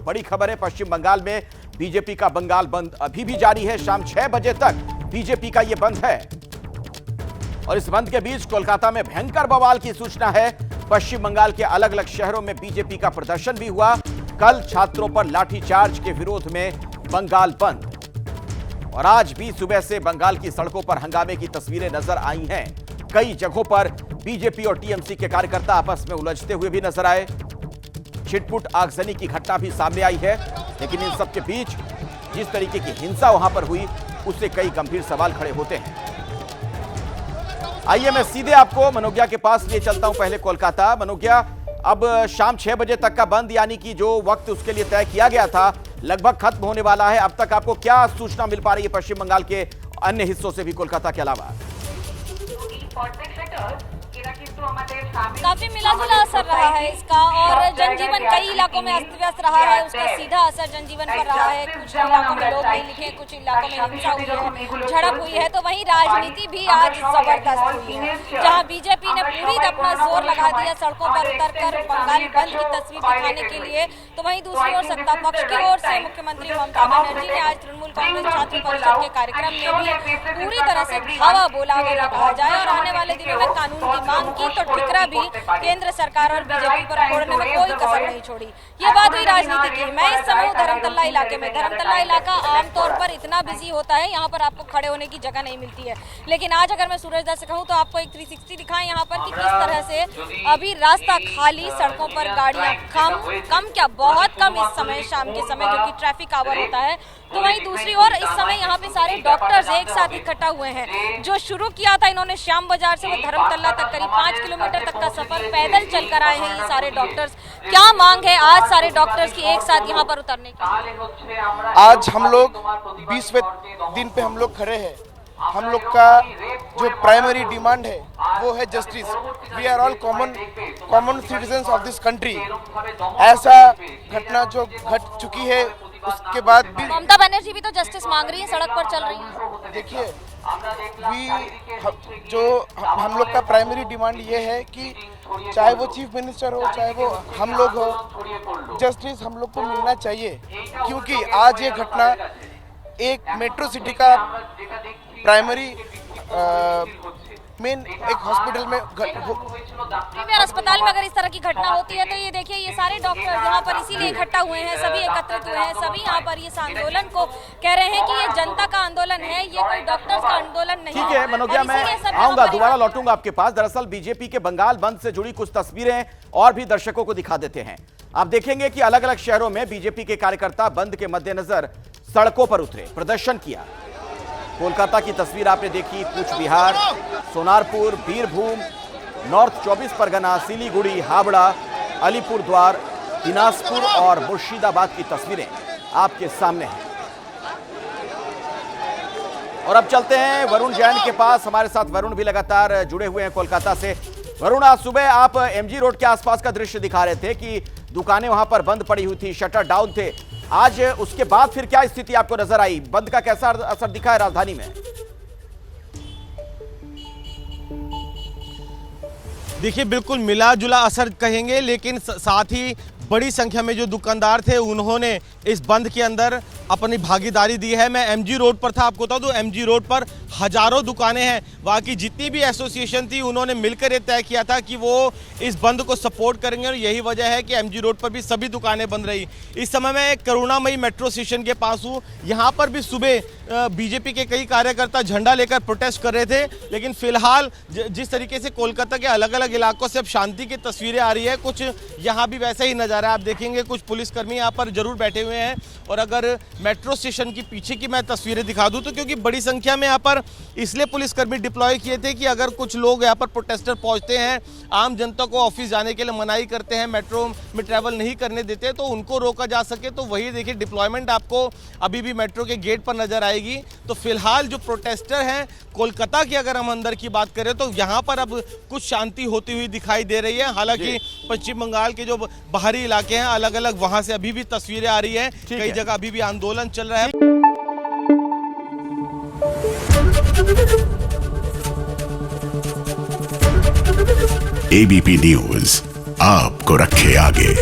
बड़ी खबर है, पश्चिम बंगाल में बीजेपी का बंगाल बंद अभी भी जारी है। शाम 6 बजे तक बीजेपी का यह बंद है और इस बंद के बीच कोलकाता में भयंकर बवाल की सूचना है। पश्चिम बंगाल के अलग अलग शहरों में बीजेपी का प्रदर्शन भी हुआ। कल छात्रों पर लाठीचार्ज के विरोध में बंगाल बंद और आज भी सुबह से बंगाल की सड़कों पर हंगामे की तस्वीरें नजर आई हैं। कई जगहों पर बीजेपी और टीएमसी के कार्यकर्ता आपस में उलझते हुए भी नजर आए। छिटपुट आगजनी की घटना भी सामने आई है, लेकिन इन सबके बीच जिस तरीके की हिंसा वहां पर हुई उससे कई गंभीर सवाल खड़े होते हैं। आइए मैं सीधे आपको मनोज्ञा के पास ले चलता हूं। पहले कोलकाता। मनोज्ञा, अब शाम 6 बजे तक का बंद, यानी कि जो वक्त उसके लिए तय किया गया था, लगभग खत्म होने वाला है। अब तक आपको क्या सूचना मिल पा रही है पश्चिम बंगाल के अन्य हिस्सों से भी, कोलकाता के अलावा? काफी मिला जुला असर रहा है इसका और जनजीवन कई इलाकों में अस्त व्यस्त रहा है। उसका सीधा असर जनजीवन पर रहा है। कुछ इलाकों में लोग नहीं लिखे, कुछ इलाकों में हिंसा हुई है, झड़प हुई है। तो वहीं राजनीति भी आज जबरदस्त हुई है, जहां बीजेपी ने पूरी अपना जोर लगा दिया सड़कों पर उतरकर बंगाल बंद की तस्वीर दिखाने के लिए। तो वहीं दूसरी ओर सत्ता पक्ष की ओर से मुख्यमंत्री ममता बनर्जी ने आज तृणमूल कांग्रेस छात्र परिषद के कार्यक्रम में भी पूरी तरह से धावा बोला, अगर कहा जाए, और आने वाले दिनों में कानून की मांग की तो ठिकरा भी केंद्र सरकार और बीजेपी पर फोड़ने में कोई कसर नहीं छोड़ी। ये बात हुई राजनीति की। मैं इस समय धर्मतल्ला इलाके में। धर्मतल्ला इलाका आमतौर पर इतना बिजी होता है, यहाँ पर आपको खड़े होने की जगह नहीं मिलती है। लेकिन आज अगर मैं सूरजदर से कहूँ तो आपको एक 360 दिखाएं यहाँ पर कि किस तरह से अभी रास्ता खाली, सड़कों पर गाड़ियां कम क्या बहुत कम इस समय, शाम के समय, क्योंकि ट्रैफिक आवर होता है। तो वहीं दूसरी ओर इस समय यहाँ पे सारे डॉक्टर्स एक साथ इकट्ठा हुए हैं। जो शुरू किया था इन्होंने श्याम बाजार से, वो धर्मतल्ला तक करीब 5 किलोमीटर तक का सफर पैदल चलकर आए हैं ये सारे डॉक्टर्स। क्या मांग है आज सारे डॉक्टर्स की एक साथ यहाँ पर उतरने की? आज हम लोग 20वें दिन पे हम लोग खड़े हैं। हम लोग का जो प्राइमरी डिमांड है वो है justice. We are all common citizens of this country. ऐसा घटना जो घट चुकी है उसके बाद भी ममता बनर्जी भी तो जस्टिस मांग रही है, सड़क पर चल रही है। देखिए, हम लोग का प्राइमरी डिमांड ये है कि चाहे वो चीफ मिनिस्टर हो, चाहे वो हम लोग हो, जस्टिस हम लोग को मिलना चाहिए। क्योंकि आज ये घटना एक मेट्रो सिटी का प्राइमरी मेन एक हॉस्पिटल में प्रीमियर अस्पताल में अगर इस तरह की घटना होती है तो ये देखिए, ये सारे डॉक्टर यहाँ पर इसीलिए इकट्ठा हुए हैं, सभी एकत्रित हुए हैं, सभी यहाँ पर इस आंदोलन को कह रहे हैं कि ये जनता का आंदोलन है, ये कोई डॉक्टर्स का आंदोलन नहीं है। ठीक है मनोज्ञा, मैं आऊंगा, दोबारा लौटूंगा आपके पास। दरअसल बीजेपी के बंगाल बंद से जुड़ी कुछ तस्वीरें और भी दर्शकों को दिखा देते हैं। आप देखेंगे कि अलग अलग शहरों में बीजेपी के कार्यकर्ता बंद के मद्देनजर सड़कों पर उतरे, प्रदर्शन किया। कोलकाता की तस्वीर आपने देखी, कूच बिहार, सोनारपुर, बीरभूम, नॉर्थ 24 परगना, सिलीगुड़ी, हावड़ा, अलीपुरद्वार, दिनाजपुर और मुर्शिदाबाद की तस्वीरें आपके सामने हैं। और अब चलते हैं वरुण जैन के पास। हमारे साथ वरुण भी लगातार जुड़े हुए हैं कोलकाता से। वरुण, आज सुबह आप एमजी रोड के आसपास का दृश्य दिखा रहे थे कि दुकानें वहां पर बंद पड़ी हुई थी, शटर डाउन थे। आज उसके बाद फिर क्या स्थिति आपको नजर आई? बंद का कैसा असर दिखा है राजधानी में? देखिए, बिल्कुल मिला जुला असर कहेंगे, लेकिन साथ ही बड़ी संख्या में जो दुकानदार थे उन्होंने इस बंद के अंदर अपनी भागीदारी दी है। मैं एमजी रोड पर था, आपको बता दूं एमजी रोड पर हजारों दुकानें हैं। वहाँ की जितनी भी एसोसिएशन थी उन्होंने मिलकर ये तय किया था कि वो इस बंद को सपोर्ट करेंगे और यही वजह है कि एमजी रोड पर भी सभी दुकानें बंद रही। इस समय मैं करुणामयी मेट्रो स्टेशन के पास हूँ। यहाँ पर भी सुबह बीजेपी के कई कार्यकर्ता झंडा लेकर प्रोटेस्ट कर रहे थे, लेकिन फिलहाल जिस तरीके से कोलकाता के अलग अलग इलाकों से अब शांति की तस्वीरें आ रही है, कुछ यहाँ भी वैसे ही नज़ारा आप देखेंगे। कुछ पुलिसकर्मी यहाँ पर जरूर बैठे हुए हैं। और अगर मेट्रो स्टेशन की पीछे की मैं तस्वीरें दिखा दूं तो क्योंकि बड़ी संख्या में यहाँ पर इसलिए पुलिसकर्मी डिप्लॉय किए थे कि अगर कुछ लोग यहाँ पर प्रोटेस्टर पहुँचते हैं, आम जनता को ऑफिस जाने के लिए मनाही करते हैं, मेट्रो में ट्रैवल नहीं करने देते, तो उनको रोका जा सके। तो वही देखिए, डिप्लॉयमेंट आपको अभी भी मेट्रो के गेट पर नजर आएगी। तो फिलहाल जो प्रोटेस्टर हैं कोलकाता की अगर हम अंदर की बात करें तो यहाँ पर अब कुछ शांति होती हुई दिखाई दे रही है। हालांकि पश्चिम बंगाल के जो बाहरी इलाके हैं अलग अलग, वहां से अभी भी तस्वीरें आ रही है। कई जगह अभी भी आंदोलन चल रहा है। एबीपी न्यूज आपको रखे आगे।